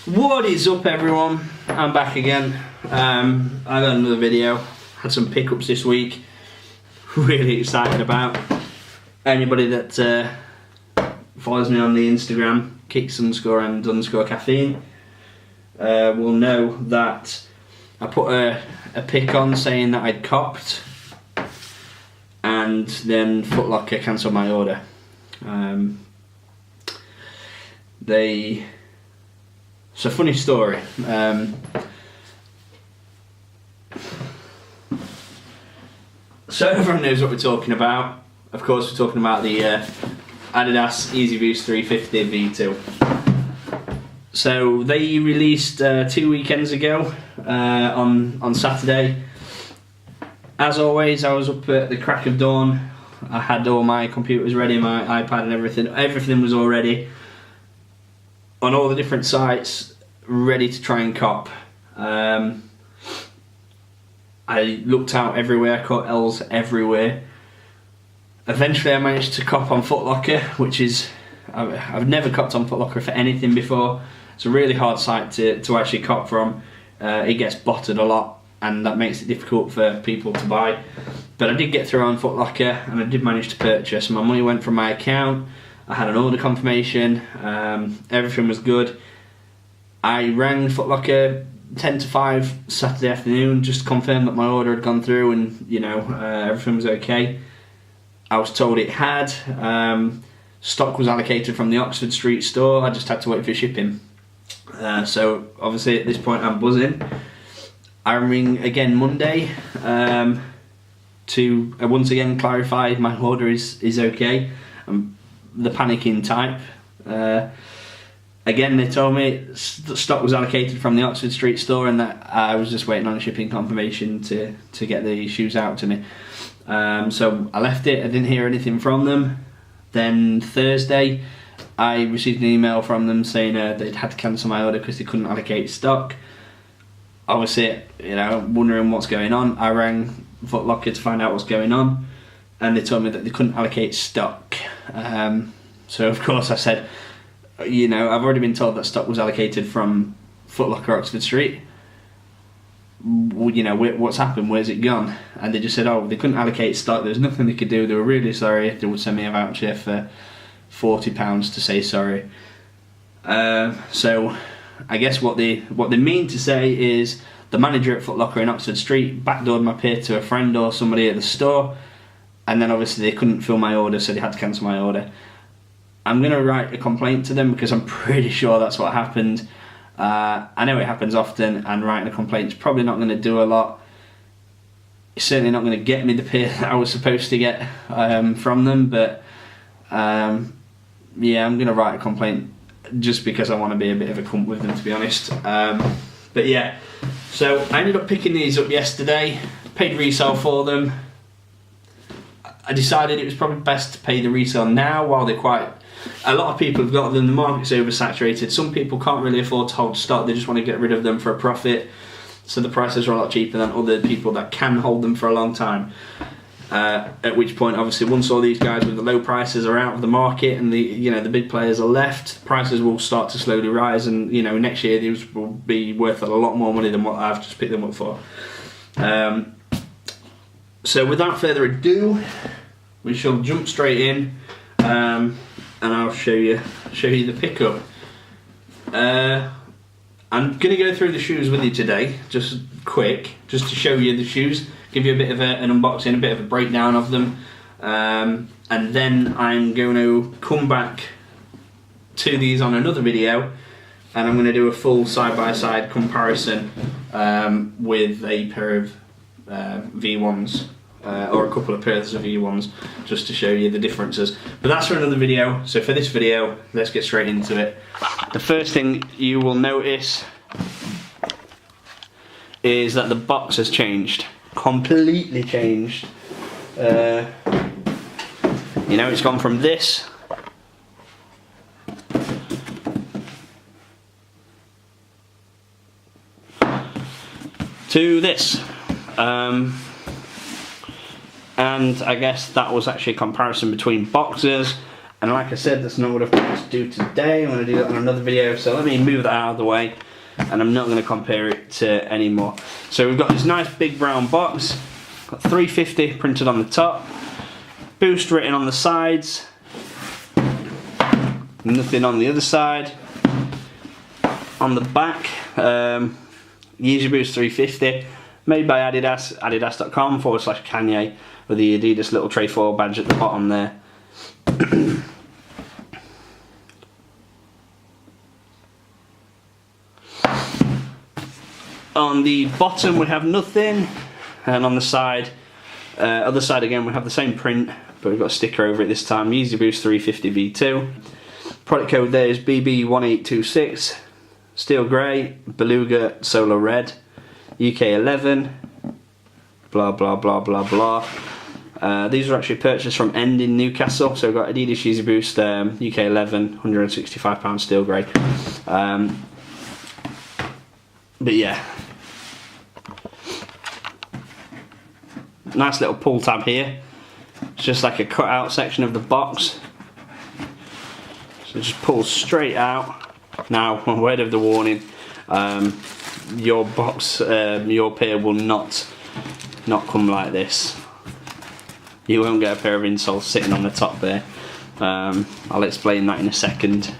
What is up, everyone? I'm back again. I got another video. Had some pickups this week. Really excited about. Anybody that follows me on the Instagram, kicks_and_caffeine, will know that I put a pic on saying that I'd copped, and then Footlocker cancelled my order. It's a funny story. So everyone knows what we're talking about. Of course, we're talking about the Adidas Yeezy Boost 350 V2. So they released 2 weekends ago on Saturday. As always, I was up at the crack of dawn. I had all my computers ready, my iPad and everything. Everything was all ready on all the different sites, ready to try and cop. I looked out everywhere, caught L's everywhere. Eventually I managed to cop on Footlocker, which is, I've never copped on Footlocker for anything before. It's a really hard site to actually cop from. It gets botted a lot, and that makes it difficult for people to buy. But I did get through on Footlocker, and I did manage to purchase. My money went from my account. I had an order confirmation, everything was good. I rang Footlocker 10 to 5 Saturday afternoon just to confirm that my order had gone through and everything was okay. I was told it had. Stock was allocated from the Oxford Street store. I just had to wait for shipping. So obviously at this point I'm buzzing. I ring again Monday to once again clarify my order is okay. The panicking type. Again, they told me stock was allocated from the Oxford Street store and that I was just waiting on a shipping confirmation to get the shoes out to me. So I left it. I didn't hear anything from them. Then Thursday, I received an email from them saying they'd had to cancel my order because they couldn't allocate stock. Obviously, wondering what's going on. I rang Footlocker to find out what's going on, and they told me that they couldn't allocate stock. So of course I said, I've already been told that stock was allocated from Footlocker Oxford Street. What's happened? Where's it gone? And they just said, they couldn't allocate stock. There was nothing they could do. They were really sorry. They would send me a voucher for £40 to say sorry. So I guess what they mean to say is the manager at Footlocker in Oxford Street backdoored my pay to a friend or somebody at the store, and then obviously they couldn't fill my order, so they had to cancel my order. I'm going to write a complaint to them because I'm pretty sure that's what happened. I know it happens often, and writing a complaint is probably not going to do a lot. It's certainly not going to get me the pay that I was supposed to get from them, but yeah, I'm going to write a complaint just because I want to be a bit of a cunt with them, to be honest. But yeah, so I ended up picking these up yesterday, paid resale for them. I decided it was probably best to pay the resale now while they're quite... A lot of people have got them, the market's oversaturated. Some people can't really afford to hold stock, they just want to get rid of them for a profit. So the prices are a lot cheaper than other people that can hold them for a long time. At which point, obviously, once all these guys with the low prices are out of the market and the big players are left, prices will start to slowly rise, and next year these will be worth a lot more money than what I've just picked them up for. So without further ado, we shall jump straight in, and I'll show you the pickup. I'm going to go through the shoes with you today, just quick, just to show you the shoes, give you a bit of an unboxing, a bit of a breakdown of them, and then I'm going to come back to these on another video, and I'm going to do a full side-by-side comparison with a pair of V1s. Or a couple of pairs of V1s, just to show you the differences. But that's for another video. So for this video, let's get straight into it. The first thing you will notice is that the box has changed. Completely changed. It's gone from this to this. And I guess that was actually a comparison between boxers And like I said, that's not what I've got to do today. I'm going to do that on another video, so let me move that out of the way, and I'm not going to compare it to any more. So we've got this nice big brown box, got 350 printed on the top, Boost written on the sides, nothing on the other side. On the back, Yeezy Boost 350, made by Adidas, adidas.com/Kanye, with the Adidas little tray foil badge at the bottom there. On the bottom we have nothing, and on the side, other side again, we have the same print, but we've got a sticker over it this time. Yeezy Boost 350 V2. Product code there is BB1826. Steel grey, beluga, solar red, UK 11. Blah blah blah blah blah. These were actually purchased from End in Newcastle. So we've got Adidas Yeezy Boost, UK 11, £165 steel grey. But yeah, nice little pull tab here. It's just like a cut out section of the box, so it just pulls straight out. Now, a word of the warning, your box, your pair will not come like this. You won't get a pair of insoles sitting on the top there. I'll explain that in a second.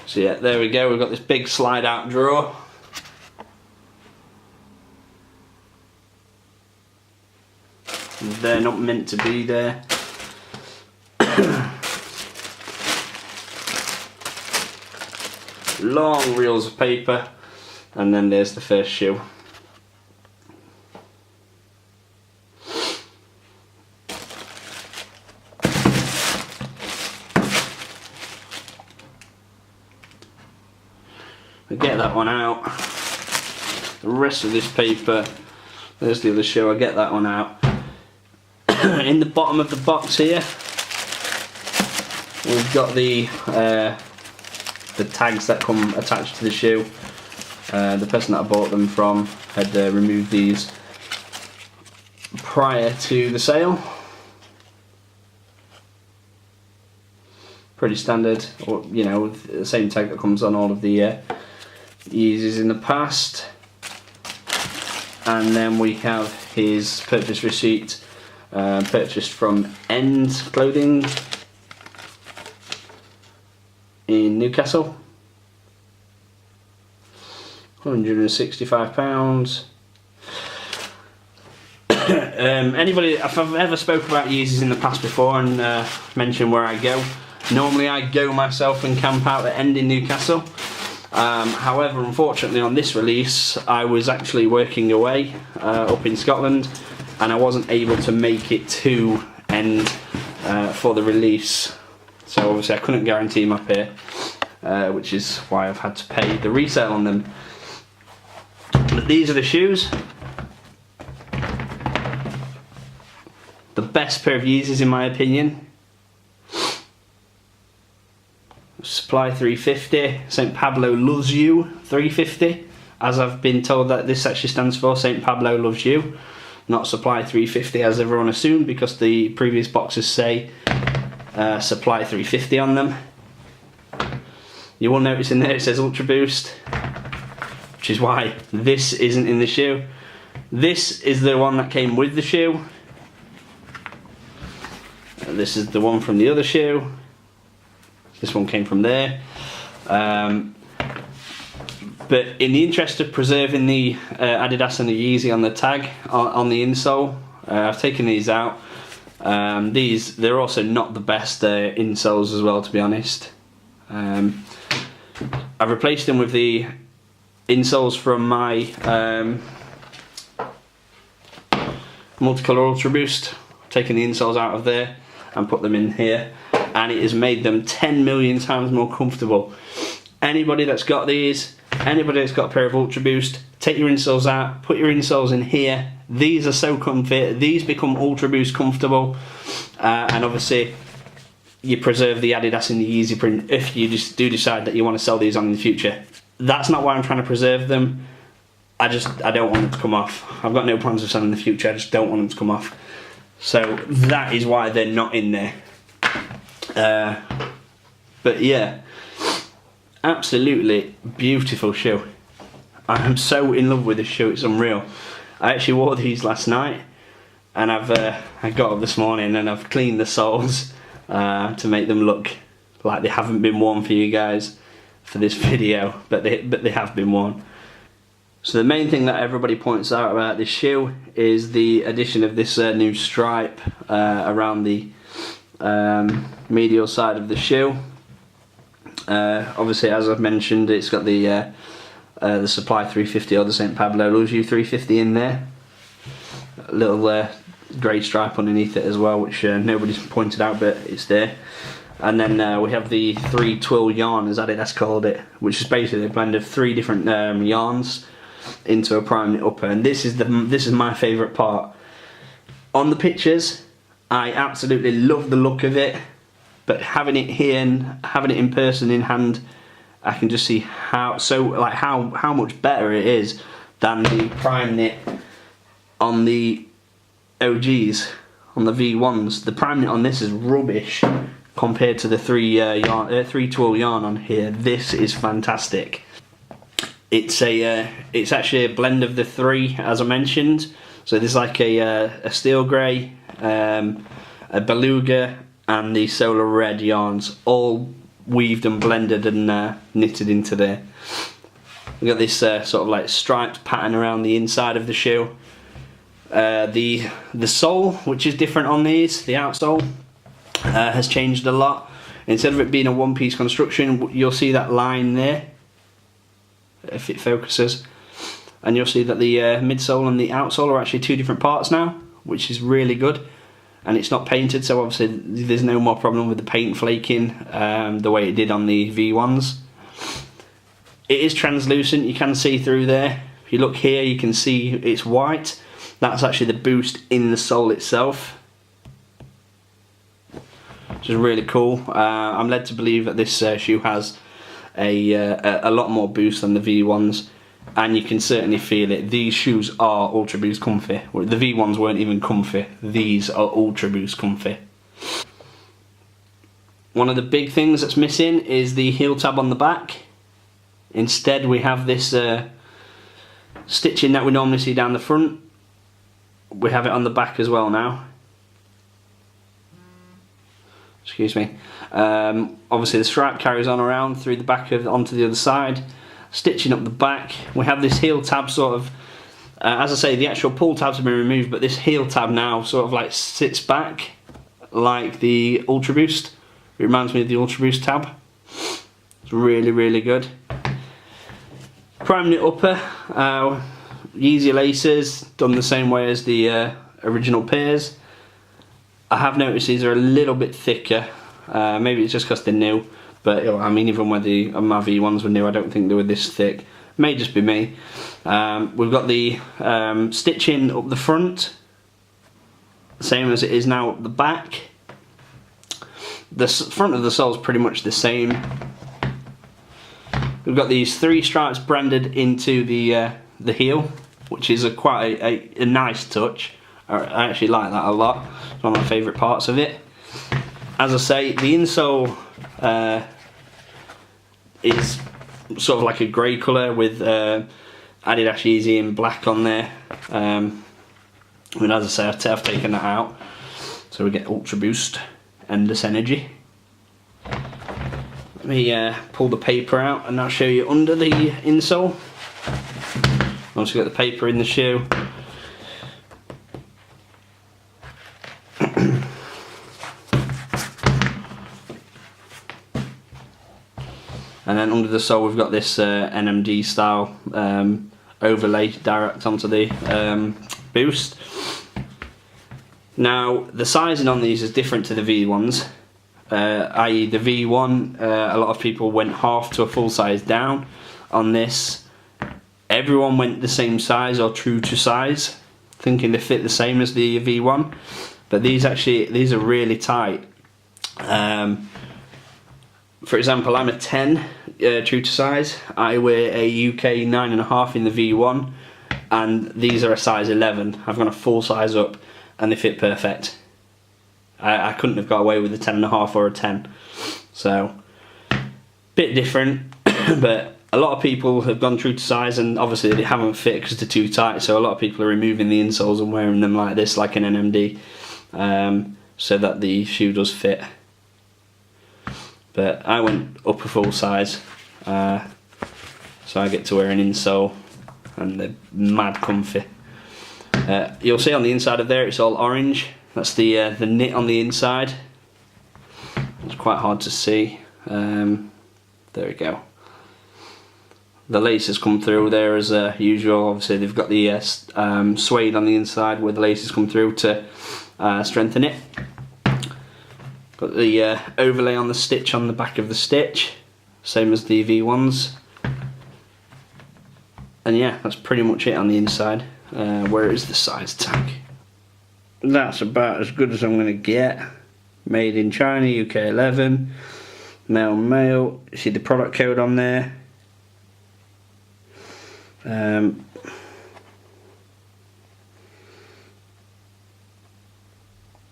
So yeah, there we go, we've got this big slide out drawer. They're not meant to be there. Long reels of paper, and then there's the first shoe. I get that one out. The rest of this paper, there's the other shoe, I get that one out. In the bottom of the box here, we've got the tags that come attached to the shoe. The person that I bought them from had removed these prior to the sale. Pretty standard, or you know, with the same tag that comes on all of the Yeezys in the past. And then we have his purchase receipt, purchased from End Clothing in Newcastle. £165. Anybody, if I've ever spoke about Yeezys in the past before and mentioned where I go, normally I go myself and camp out at End in Newcastle. However, unfortunately on this release I was actually working away up in Scotland, and I wasn't able to make it to End for the release, so obviously I couldn't guarantee my pair, which is why I've had to pay the resale on them. But these are the shoes. The best pair of Yeezys in my opinion. Supply 350, St. Pablo loves you 350, as I've been told that this actually stands for St. Pablo loves you, not Supply 350 as everyone assumed, because the previous boxes say Supply 350 on them. You will notice in there it says Ultra Boost, which is why this isn't in the shoe. This is the one that came with the shoe. This is the one from the other shoe. This one came from there. But in the interest of preserving the Adidas and the Yeezy on the tag, on the insole, I've taken these out. They're also not the best insoles as well, to be honest. I've replaced them with the insoles from my Multicolor Ultra Boost. Taken the insoles out of there and put them in here, and it has made them 10 million times more comfortable. Anybody that's got these, anybody that's got a pair of Ultra Boost, take your insoles out, put your insoles in here. These are so comfy, these become Ultra Boost comfortable, and obviously you preserve the Adidas and the Yeezy print if you just do decide that you want to sell these on in the future. That's not why I'm trying to preserve them. I don't want them to come off. I've got no plans of selling in the future, I just don't want them to come off. So that is why they're not in there. But yeah, absolutely beautiful shoe. I am so in love with this shoe, it's unreal. I actually wore these last night, and I got up this morning and I've cleaned the soles to make them look like they haven't been worn for you guys for this video, but they have been worn. So the main thing that everybody points out about this shoe is the addition of this new stripe around the medial side of the shoe. Obviously, as I've mentioned, it's got the Supply 350 or the St. Pablo Loves You 350 in there. A little grey stripe underneath it as well, which nobody's pointed out, but it's there. And then we have the 3 twill yarn, as Adidas called it, which is basically a blend of 3 different yarns into a prime knit upper. And this is my favourite part. On the pictures, I absolutely love the look of it, but having it here and having it in person, in hand, I can just see how much better it is than the prime knit on the OGs, on the V1s. The prime knit on this is rubbish compared to the 3 twill yarn on here. This is fantastic. It's actually a blend of the 3, as I mentioned. So there's like a steel grey, a beluga, and the solar red yarns, all weaved and blended and knitted into there. We've got this sort of like striped pattern around the inside of the shoe. The sole, which is different on these, the outsole, has changed a lot. Instead of it being a one-piece construction, you'll see that line there, if it focuses, and you'll see that the midsole and the outsole are actually 2 different parts now, which is really good. And it's not painted, so obviously there's no more problem with the paint flaking the way it did on the V1s. It is translucent, you can see through there. If you look here, you can see it's white. That's actually the boost in the sole itself, which is really cool. I'm led to believe that this shoe has a lot more boost than the V1s, and you can certainly feel it. These shoes are Ultra Boost comfy. The V1s weren't even comfy. These are Ultra Boost comfy. One of the big things that's missing is the heel tab on the back. Instead, we have this stitching that we normally see down the front. We have it on the back as well now. Excuse me. Obviously the stripe carries on around through the back onto the other side. Stitching up the back, we have this heel tab sort of, as I say, the actual pull tabs have been removed, but this heel tab now sort of like sits back like the Ultra Boost. It reminds me of the Ultra Boost tab. It's really, really good. Prime knit upper, Yeezy laces, done the same way as the original pairs. I have noticed these are a little bit thicker. Maybe it's just because they're new, but I mean, even when my V1s were new, I don't think they were this thick. May just be me. We've got the stitching up the front, same as it is now up the back. The front of the sole is pretty much the same. We've got these 3 stripes branded into the heel, which is quite a nice touch. I actually like that a lot. It's one of my favourite parts of it. As I say, the insole is sort of like a grey colour with Adidas Yeezy in black on there. I mean, as I say, I've taken that out, so we get Ultra Boost Endless Energy. Let me pull the paper out and I'll show you under the insole. Also got the paper in the shoe. And then under the sole we've got this NMD style overlay direct onto the boost. Now the sizing on these is different to the V1s, i.e. the V1, a lot of people went half to a full size down. On this, everyone went the same size or true to size, thinking they fit the same as the V1, but these are really tight. For example, I'm a 10 true to size. I wear a UK 9.5 in the V1, and these are a size 11. I've gone a full size up and they fit perfect. I couldn't have got away with a 10.5 or a 10. So, bit different, but a lot of people have gone true to size, and obviously they haven't fit because they're too tight, so a lot of people are removing the insoles and wearing them like this, like an NMD, so that the shoe does fit. But I went up a full size, so I get to wear an insole, and they're mad comfy. You'll see on the inside of there it's all orange. That's the knit on the inside. It's quite hard to see. There we go. The laces come through there as usual. Obviously they've got the suede on the inside where the laces come through to strengthen it. Got the overlay on the stitch on the back of the stitch, same as the V1s. And yeah, that's pretty much it on the inside. Where is the size tag? That's about as good as I'm going to get. Made in China, UK 11. Male. You see the product code on there.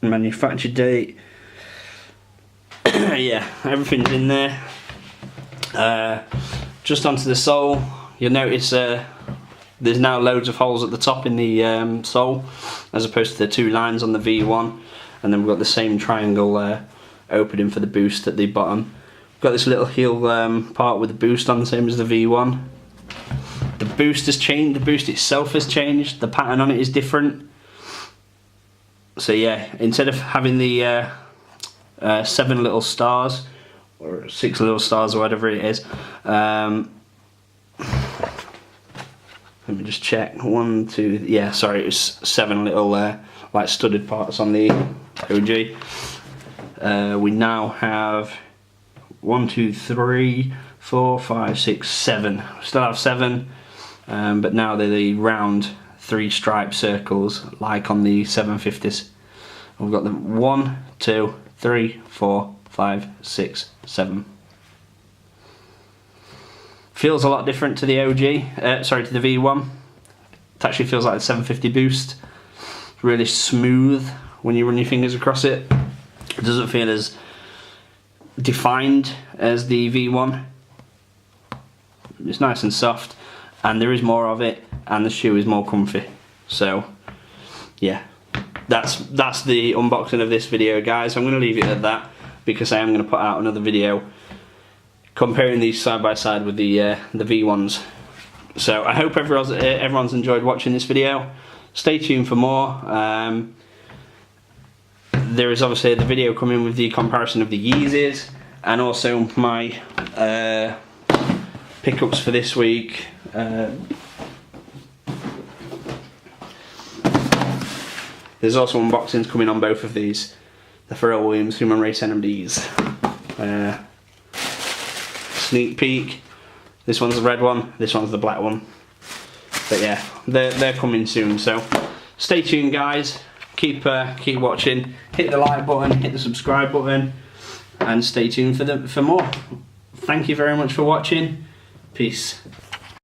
Manufacture date. Yeah, everything's in there. Just onto the sole, you'll notice there's now loads of holes at the top in the sole, as opposed to the 2 lines on the V1, and then we've got the same triangle opening for the Boost at the bottom. We've got this little heel part with the Boost on, the same as the V1. The Boost has changed, the Boost itself has changed, the pattern on it is different. So yeah, instead of having the 7 little stars, or 6 little stars, or whatever it is, let me just check. 1, 2, yeah, sorry, it was 7 little like studded parts on the OG. We now have 1, 2, 3, 4, 5, 6, 7. Still have 7, but now they're the round 3 stripe circles like on the 750s. We've got the 1, 2, 3, 4, 5, 6, 7. Feels a lot different to the OG, sorry, to the V1. It actually feels like the 750 Boost. It's really smooth when you run your fingers across it. It doesn't feel as defined as the V1. It's nice and soft, and there is more of it, and the shoe is more comfy. So, yeah, that's the unboxing of this video, guys. I'm going to leave it at that, because I am going to put out another video comparing these side by side with the V1s. So I hope everyone's enjoyed watching this video. Stay tuned for more. There is obviously the video coming with the comparison of the Yeezys, and also my pickups for this week. There's also unboxings coming on both of these. The Pharrell Williams Human Race NMDs. Sneak peek. This one's the red one, this one's the black one. But yeah, they're coming soon, so stay tuned, guys. Keep watching. Hit the like button, hit the subscribe button, and stay tuned for more. Thank you very much for watching. Peace.